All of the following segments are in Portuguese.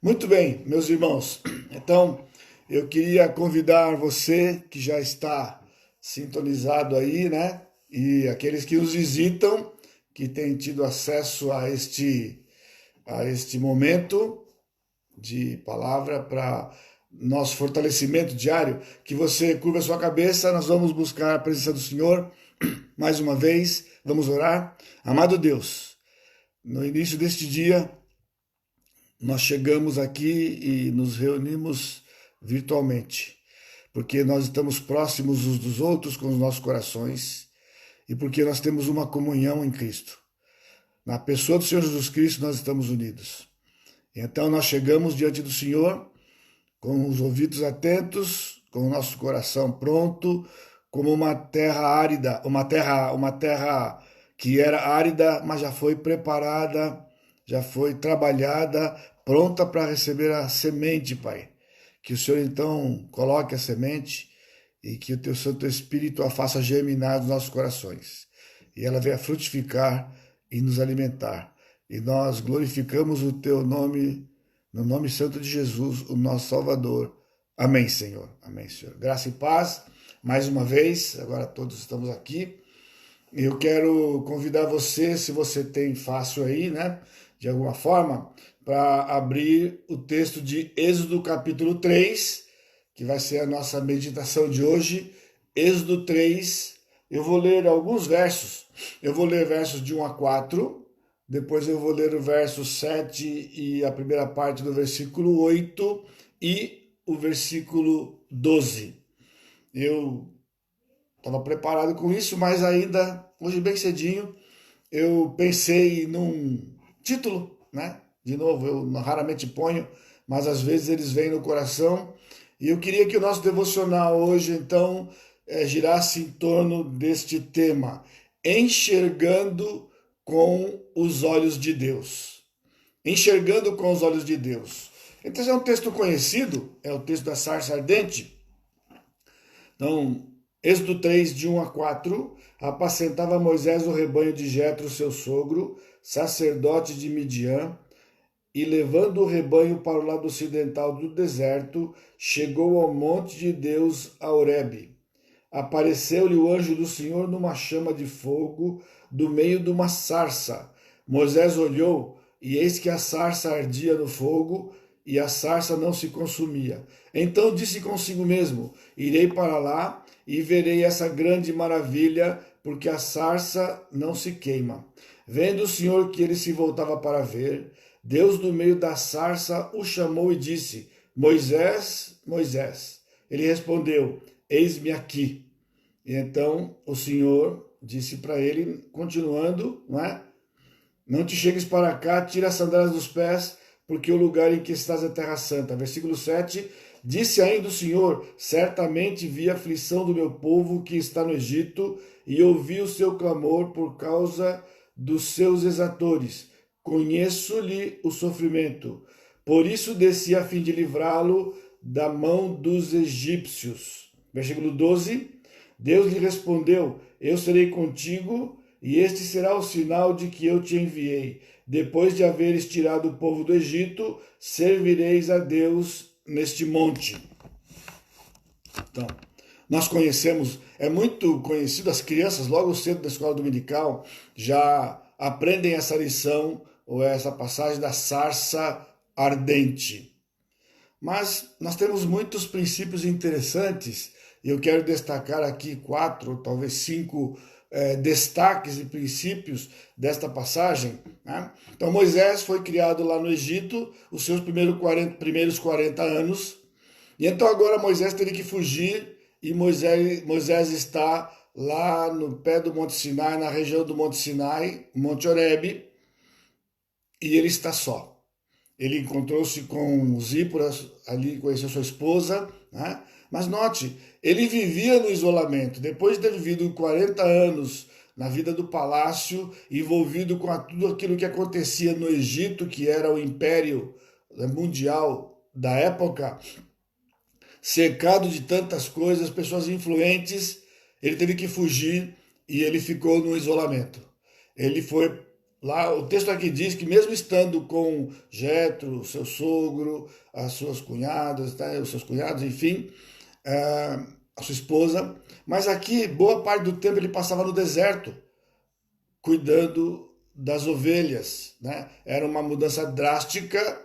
Muito bem, meus irmãos. Então, eu queria convidar você que já está sintonizado aí, né? E aqueles que nos visitam, que têm tido acesso a este momento de palavra para nosso fortalecimento diário, que você curva a sua cabeça, nós vamos buscar a presença do Senhor mais uma vez, vamos orar. Amado Deus, no início deste dia, nós chegamos aqui e nos reunimos virtualmente, porque nós estamos próximos uns dos outros com os nossos corações e porque nós temos uma comunhão em Cristo. Na pessoa do Senhor Jesus Cristo nós estamos unidos. Então nós chegamos diante do Senhor com os ouvidos atentos, com o nosso coração pronto, como uma terra árida, uma terra que era árida, mas já foi preparada, já foi trabalhada, pronta para receber a semente, Pai. Que o Senhor então coloque a semente e que o teu Santo Espírito a faça germinar nos nossos corações. E ela venha frutificar e nos alimentar. E nós glorificamos o teu nome, no nome santo de Jesus, o nosso Salvador. Amém, Senhor. Amém, Senhor. Graça e paz, mais uma vez, agora todos estamos aqui. Eu quero convidar você, se você tem fácil aí, né, de alguma forma, para abrir o texto de Êxodo capítulo 3, que vai ser a nossa meditação de hoje. Êxodo 3, eu vou ler alguns versos. Eu vou ler versos de 1 a 4, depois eu vou ler o verso 7 e a primeira parte do versículo 8 e o versículo 12. Eu estava preparado com isso, mas ainda, hoje bem cedinho, eu pensei num título, né? De novo, eu raramente ponho, mas às vezes eles vêm no coração. E eu queria que o nosso devocional hoje, então, girasse em torno deste tema: enxergando com os olhos de Deus. Enxergando com os olhos de Deus. Então, esse é um texto conhecido, é o texto da sarça ardente. Então, Êxodo 3, de 1 a 4, apacentava Moisés o rebanho de Jetro, seu sogro, sacerdote de Midian, e levando o rebanho para o lado ocidental do deserto, chegou ao monte de Deus, a Horebe. Apareceu-lhe o anjo do Senhor numa chama de fogo, do meio de uma sarça. Moisés olhou, e eis que a sarça ardia no fogo, e a sarça não se consumia. Então disse consigo mesmo: irei para lá e verei essa grande maravilha, porque a sarça não se queima. Vendo o Senhor que ele se voltava para ver, Deus do meio da sarça o chamou e disse: Moisés, Moisés. Ele respondeu: eis-me aqui. E então o Senhor disse para ele, continuando, não é? Não te chegues para cá, tira as sandálias dos pés, porque o lugar em que estás é terra santa. Versículo 7, disse ainda o Senhor: certamente vi a aflição do meu povo que está no Egito, e ouvi o seu clamor por causa dos seus exatores. Conheço-lhe o sofrimento. Por isso desci a fim de livrá-lo da mão dos egípcios. Versículo 12, Deus lhe respondeu: eu serei contigo, e este será o sinal de que eu te enviei. Depois de haveres tirado o povo do Egito, servireis a Deus neste monte. Então, nós conhecemos, é muito conhecido, as crianças logo cedo da escola dominical já aprendem essa lição ou essa passagem da sarça ardente. Mas nós temos muitos princípios interessantes e eu quero destacar aqui 4, talvez 5 destaques e princípios desta passagem. Né? Então, Moisés foi criado lá no Egito, os seus primeiros 40 anos, e então agora Moisés teve que fugir, e Moisés está lá no pé do Monte Sinai, na região do Monte Sinai, Monte Horebe, e ele está só. Ele encontrou-se com Zípora, ali conheceu sua esposa, né? Mas note, ele vivia no isolamento. Depois de ter vivido 40 anos na vida do palácio, envolvido com tudo aquilo que acontecia no Egito, que era o império mundial da época, cercado de tantas coisas, pessoas influentes, ele teve que fugir e ele ficou no isolamento. Ele foi lá o texto aqui diz que mesmo estando com Jetro, seu sogro, as suas cunhadas, tá? Os seus cunhados, enfim, a sua esposa, mas aqui boa parte do tempo ele passava no deserto, cuidando das ovelhas, né? Era uma mudança drástica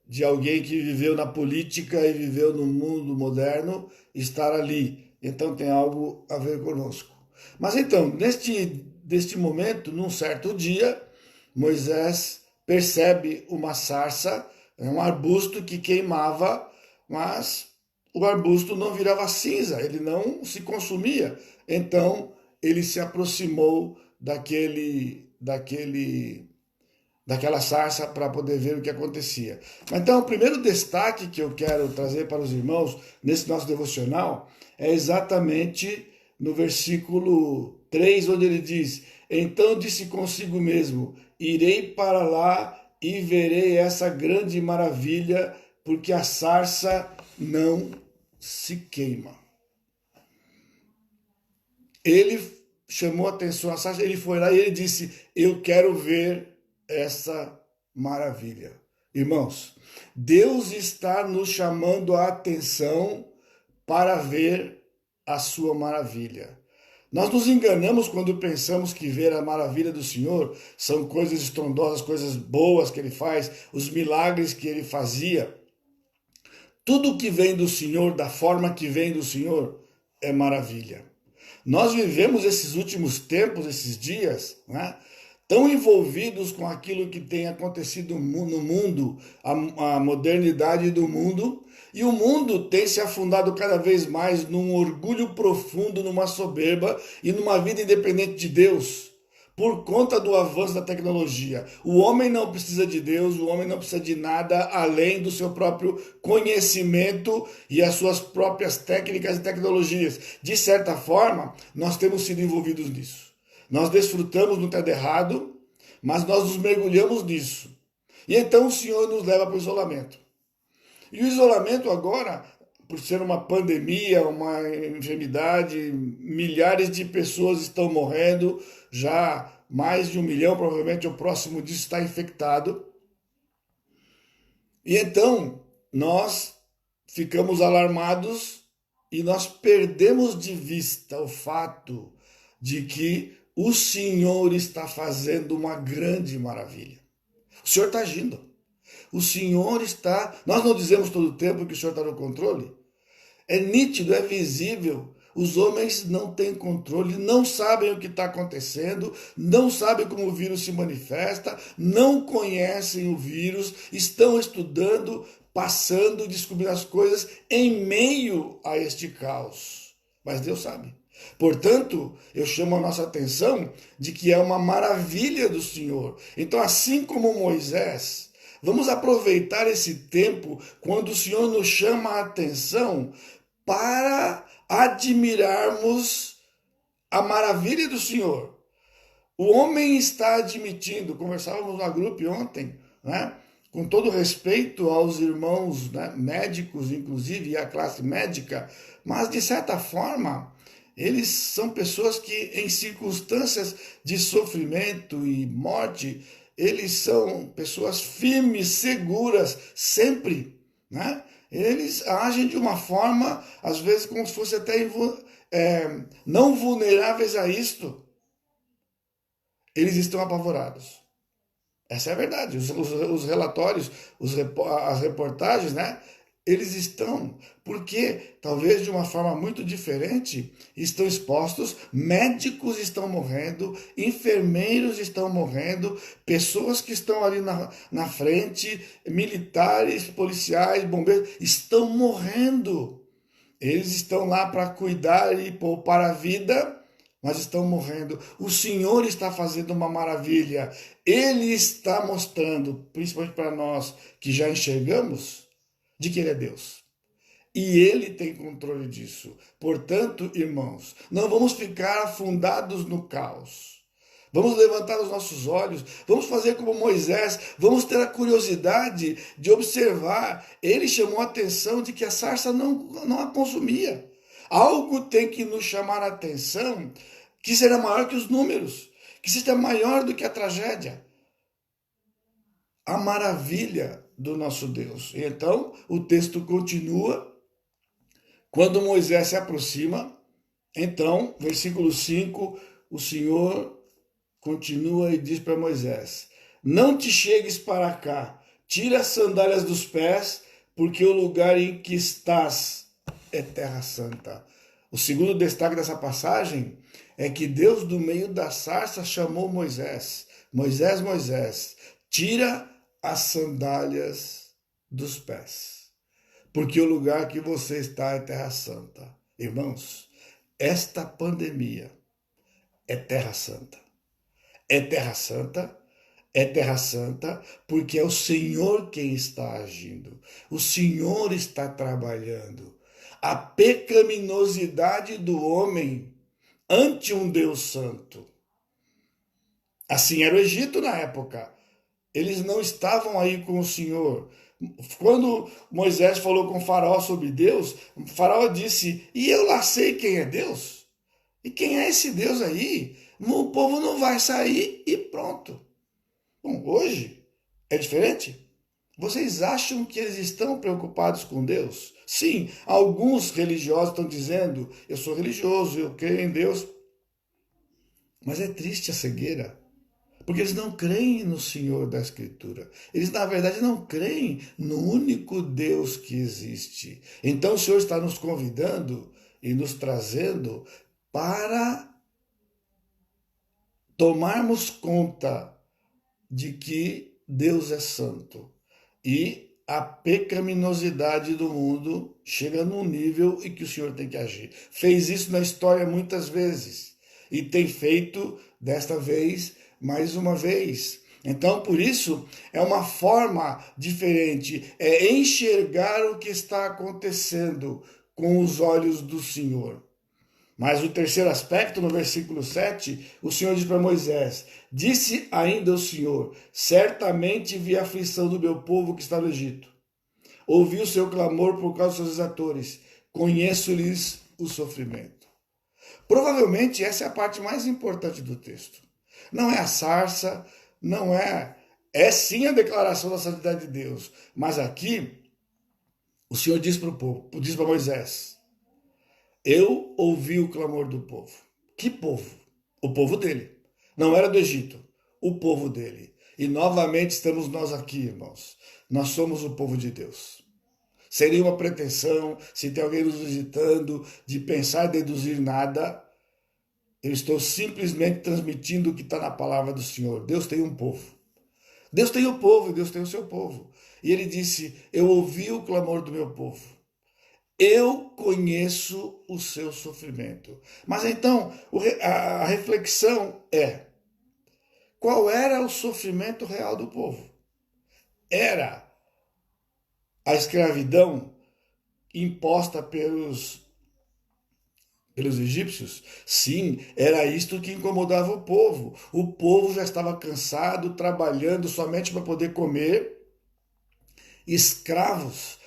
de alguém que viveu na política e viveu no mundo moderno estar ali. Então tem algo a ver conosco. Mas então, neste momento, num certo dia, Moisés percebe uma sarça, um arbusto que queimava, mas o arbusto não virava cinza, ele não se consumia. Então ele se aproximou daquela sarça para poder ver o que acontecia. Então, o primeiro destaque que eu quero trazer para os irmãos nesse nosso devocional é exatamente no versículo 3, onde ele diz: Então disse consigo mesmo, irei para lá e verei essa grande maravilha, porque a sarça não se queima. Ele chamou a atenção à sarça, ele foi lá e ele disse: eu quero ver essa maravilha. Irmãos, Deus está nos chamando a atenção para ver a sua maravilha. Nós nos enganamos quando pensamos que ver a maravilha do Senhor são coisas estrondosas, coisas boas que Ele faz, os milagres que Ele fazia. Tudo que vem do Senhor, da forma que vem do Senhor, é maravilha. Nós vivemos esses últimos tempos, esses dias, né, tão envolvidos com aquilo que tem acontecido no mundo, a modernidade do mundo, e o mundo tem se afundado cada vez mais num orgulho profundo, numa soberba e numa vida independente de Deus, por conta do avanço da tecnologia. O homem não precisa de Deus, o homem não precisa de nada além do seu próprio conhecimento e as suas próprias técnicas e tecnologias. De certa forma, nós temos sido envolvidos nisso. Nós desfrutamos no tempo errado, mas nós nos mergulhamos nisso. E então o Senhor nos leva para o isolamento. E o isolamento agora, por ser uma pandemia, uma enfermidade, milhares de pessoas estão morrendo, já mais de 1 milhão, provavelmente o próximo disso está infectado. E então nós ficamos alarmados e nós perdemos de vista o fato de que o Senhor está fazendo uma grande maravilha. O Senhor está agindo. O Senhor está... Nós não dizemos todo o tempo que o Senhor está no controle? É nítido, é visível. Os homens não têm controle, não sabem o que está acontecendo, não sabem como o vírus se manifesta, não conhecem o vírus, estão estudando, passando, descobrindo as coisas em meio a este caos. Mas Deus sabe. Portanto, eu chamo a nossa atenção de que é uma maravilha do Senhor. Então, assim como Moisés, vamos aproveitar esse tempo quando o Senhor nos chama a atenção para admirarmos a maravilha do Senhor. O homem está admitindo, conversávamos na grupo ontem, né? Com todo respeito aos irmãos, né, médicos, inclusive, e à classe médica, mas de certa forma, eles são pessoas que em circunstâncias de sofrimento e morte, eles são pessoas firmes, seguras, sempre, né? Eles agem de uma forma, às vezes, como se fosse até não vulneráveis a isto. Eles estão apavorados. Essa é a verdade. Os relatórios, as reportagens, né? Eles estão, porque talvez de uma forma muito diferente, estão expostos, médicos estão morrendo, enfermeiros estão morrendo, pessoas que estão ali na frente, militares, policiais, bombeiros, estão morrendo. Eles estão lá para cuidar e poupar a vida, mas estão morrendo. O Senhor está fazendo uma maravilha. Ele está mostrando, principalmente para nós que já enxergamos, de que Ele é Deus. E Ele tem controle disso. Portanto, irmãos, não vamos ficar afundados no caos. Vamos levantar os nossos olhos, vamos fazer como Moisés, vamos ter a curiosidade de observar. Ele chamou a atenção de que a sarça não a consumia. Algo tem que nos chamar a atenção que será maior que os números, que seja maior do que a tragédia. a maravilha do nosso Deus. E então o texto continua, quando Moisés se aproxima, então, versículo 5, o Senhor continua e diz para Moisés: não te chegues para cá, tira as sandálias dos pés, porque o lugar em que estás é terra santa. O segundo destaque dessa passagem é que Deus, do meio da sarça, chamou Moisés. Moisés, Moisés, tira as sandálias dos pés, porque o lugar que você está é terra santa. Irmãos, esta pandemia é terra santa. É terra santa, é terra santa, porque é o Senhor quem está agindo. O Senhor está trabalhando. A pecaminosidade do homem ante um Deus santo. Assim era o Egito na época. Eles não estavam aí com o Senhor. Quando Moisés falou com o faraó sobre Deus, o faraó disse: e eu lá sei quem é Deus? E quem é esse Deus aí? O povo não vai sair e pronto. Bom, hoje é diferente? Vocês acham que eles estão preocupados com Deus? Sim, alguns religiosos estão dizendo: eu sou religioso, eu creio em Deus. Mas é triste a cegueira, porque eles não creem no Senhor da Escritura. Eles, na verdade, não creem no único Deus que existe. Então o Senhor está nos convidando e nos trazendo para tomarmos conta de que Deus é santo. E a pecaminosidade do mundo chega num nível em que o Senhor tem que agir. Fez isso na história muitas vezes e tem feito desta vez mais uma vez. Então, por isso, é uma forma diferente, é enxergar o que está acontecendo com os olhos do Senhor. Mas o terceiro aspecto, no versículo 7, o Senhor diz para Moisés: disse ainda o Senhor: certamente vi a aflição do meu povo que está no Egito. Ouvi o seu clamor por causa dos seus exatores. Conheço-lhes o sofrimento. Provavelmente essa é a parte mais importante do texto. Não é a sarça, não é... É sim a declaração da santidade de Deus. Mas aqui, o Senhor diz para o povo, diz para Moisés: eu ouvi o clamor do povo. Que povo? O povo dele. Não era do Egito, o povo dele. E novamente estamos nós aqui, irmãos. Nós somos o povo de Deus. Seria uma pretensão, se tem alguém nos visitando, de pensar e deduzir nada. Eu estou simplesmente transmitindo o que está na palavra do Senhor. Deus tem um povo. Deus tem o povo e Deus tem o seu povo. E ele disse: eu ouvi o clamor do meu povo. Eu conheço o seu sofrimento. Mas então, a reflexão é: qual era o sofrimento real do povo? Era a escravidão imposta pelos egípcios? Sim, era isto que incomodava o povo. O povo já estava cansado, trabalhando somente para poder comer. Escravos.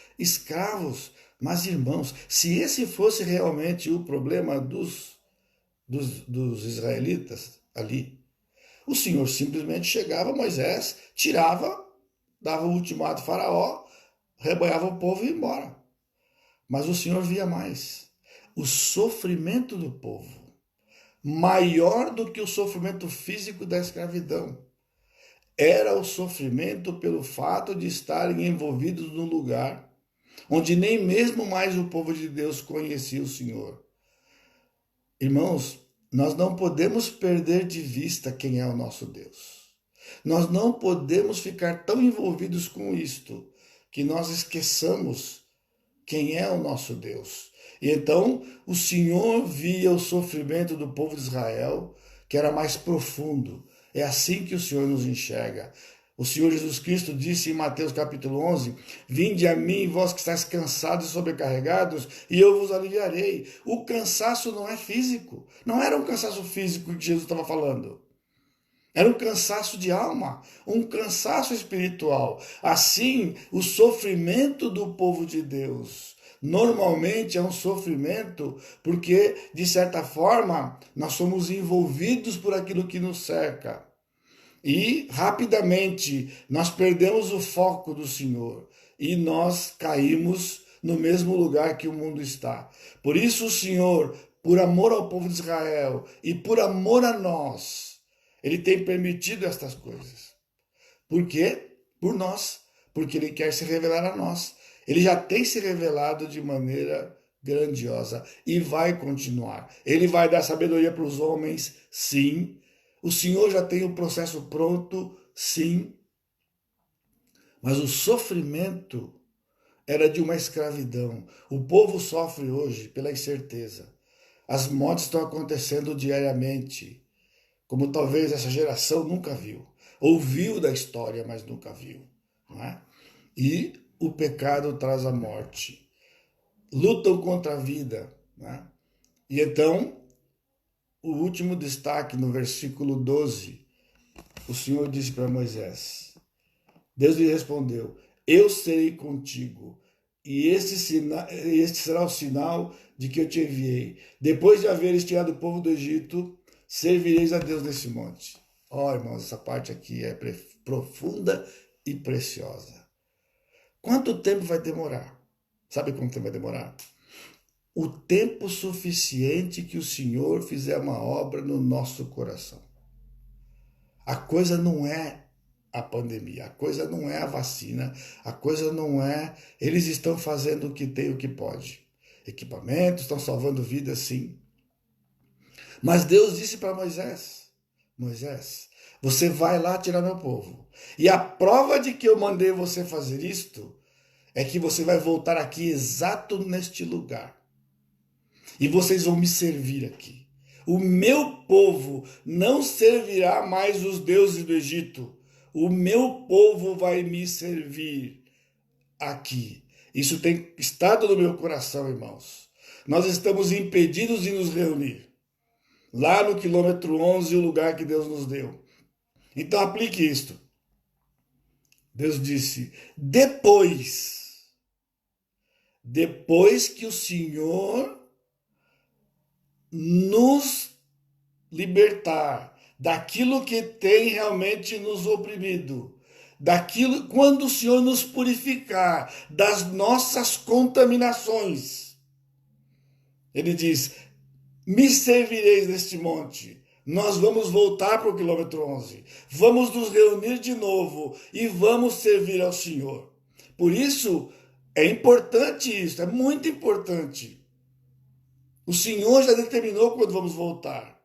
Mas, irmãos, se esse fosse realmente o problema dos israelitas ali, o Senhor simplesmente chegava, Moisés tirava, dava o ultimato ao faraó, rebanhava o povo e ia embora. Mas o Senhor via mais. O sofrimento do povo, maior do que o sofrimento físico da escravidão, era o sofrimento pelo fato de estarem envolvidos num lugar onde nem mesmo mais o povo de Deus conhecia o Senhor. Irmãos, nós não podemos perder de vista quem é o nosso Deus. Nós não podemos ficar tão envolvidos com isto que nós esqueçamos quem é o nosso Deus. E então o Senhor via o sofrimento do povo de Israel, que era mais profundo. É assim que o Senhor nos enxerga. O Senhor Jesus Cristo disse em Mateus capítulo 11, vinde a mim, vós que estáis cansados e sobrecarregados, e eu vos aliviarei. O cansaço não é físico. Não era um cansaço físico que Jesus estava falando. Era um cansaço de alma, um cansaço espiritual. Assim, o sofrimento do povo de Deus normalmente é um sofrimento porque, de certa forma, nós somos envolvidos por aquilo que nos cerca. E rapidamente nós perdemos o foco do Senhor e nós caímos no mesmo lugar que o mundo está. Por isso o Senhor, por amor ao povo de Israel e por amor a nós, ele tem permitido estas coisas. Por quê? Por nós, porque ele quer se revelar a nós. Ele já tem se revelado de maneira grandiosa e vai continuar. Ele vai dar sabedoria para os homens, sim. O Senhor já tem o processo pronto, sim. Mas o sofrimento era de uma escravidão. O povo sofre hoje pela incerteza. As mortes estão acontecendo diariamente, como talvez essa geração nunca viu. Ouviu da história, mas nunca viu. Não é? E o pecado traz a morte. Lutam contra a vida. Não é? E então, o último destaque no versículo 12, o Senhor disse para Moisés, Deus lhe respondeu, eu serei contigo, e este será o sinal de que eu te enviei. Depois de haveres tirado o povo do Egito, servireis a Deus nesse monte. Ó, irmãos, essa parte aqui é profunda e preciosa. Quanto tempo vai demorar? Sabe quanto tempo vai demorar? O tempo suficiente que o Senhor fizer uma obra no nosso coração. A coisa não é a pandemia, a coisa não é a vacina, a coisa não é... Eles estão fazendo o que tem, o que pode. Equipamentos, estão salvando vidas, sim. Mas Deus disse para Moisés, Moisés, você vai lá tirar meu povo. E a prova de que eu mandei você fazer isto é que você vai voltar aqui exato neste lugar. E vocês vão me servir aqui. O meu povo não servirá mais os deuses do Egito. O meu povo vai me servir aqui. Isso tem estado no meu coração, irmãos. Nós estamos impedidos de nos reunir. Lá no quilômetro 11, o lugar que Deus nos deu. Então aplique isto. Deus disse, depois que o Senhor nos libertar daquilo que tem realmente nos oprimido, daquilo quando o Senhor nos purificar das nossas contaminações. Ele diz, me servireis neste monte. Nós vamos voltar para o quilômetro 11. Vamos nos reunir de novo e vamos servir ao Senhor. Por isso, é importante isso, é muito importante. O Senhor já determinou quando vamos voltar.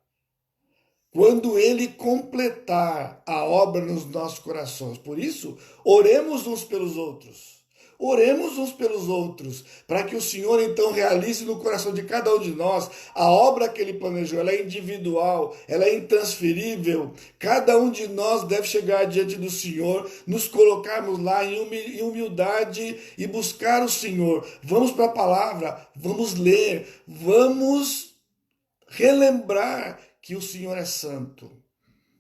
Quando Ele completar a obra nos nossos corações. Por isso, oremos uns pelos outros. Oremos uns pelos outros, para que o Senhor então realize no coração de cada um de nós a obra que Ele planejou. Ela é individual, ela é intransferível. Cada um de nós deve chegar diante do Senhor, nos colocarmos lá em humildade e buscar o Senhor. Vamos para a palavra, vamos ler, vamos relembrar que o Senhor é santo.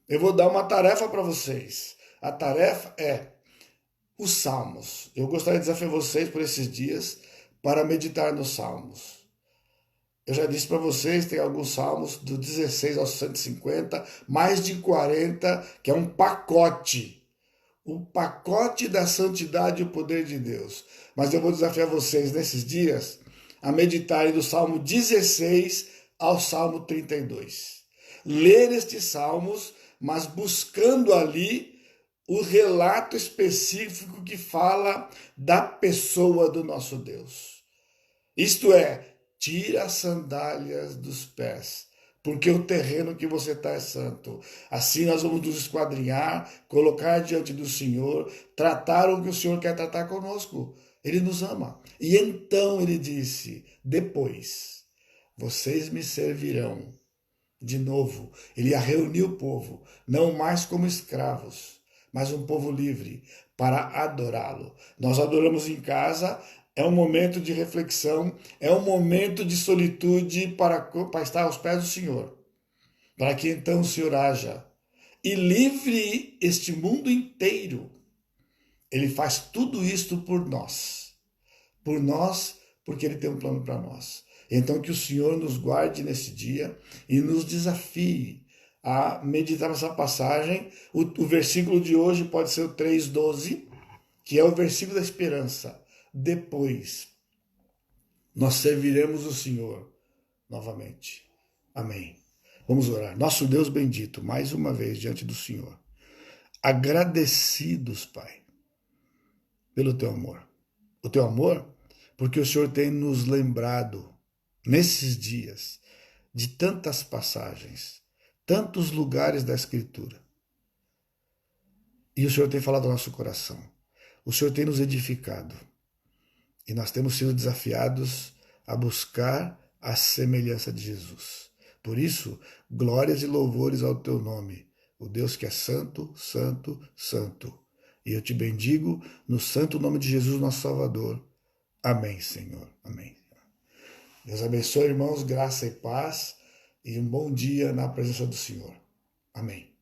Eu vou dar uma tarefa para vocês. A tarefa é os Salmos. Eu gostaria de desafiar vocês por esses dias para meditar nos Salmos. Eu já disse para vocês, tem alguns Salmos do 16 ao 150, mais de 40, que é um pacote. O pacote da santidade e o poder de Deus. Mas eu vou desafiar vocês nesses dias a meditarem do Salmo 16 ao Salmo 32. Ler estes Salmos, mas buscando ali o relato específico que fala da pessoa do nosso Deus. Isto é, tira as sandálias dos pés, porque o terreno que você está é santo. Assim nós vamos nos esquadrinhar, colocar diante do Senhor, tratar o que o Senhor quer tratar conosco. Ele nos ama. E então ele disse, depois, vocês me servirão. De novo, ele ia reunir o povo, não mais como escravos, mas um povo livre, para adorá-lo. Nós adoramos em casa, é um momento de reflexão, é um momento de solitude para estar aos pés do Senhor, para que então o Senhor haja e livre este mundo inteiro. Ele faz tudo isto por nós, porque Ele tem um plano para nós. Então que o Senhor nos guarde nesse dia e nos desafie a meditar nessa passagem. O versículo de hoje pode ser o 3:12, que é o versículo da esperança. Depois nós serviremos o Senhor novamente. Amém. Vamos orar. Nosso Deus bendito, mais uma vez diante do Senhor, agradecidos, Pai, pelo teu amor. O teu amor, porque o Senhor tem nos lembrado nesses dias de tantas passagens, tantos lugares da Escritura. E o Senhor tem falado ao nosso coração. O Senhor tem nos edificado. E nós temos sido desafiados a buscar a semelhança de Jesus. Por isso, glórias e louvores ao teu nome, o Deus que é santo, santo, santo. E eu te bendigo no santo nome de Jesus, nosso Salvador. Amém, Senhor. Amém. Deus abençoe, irmãos, graça e paz, e um bom dia na presença do Senhor. Amém.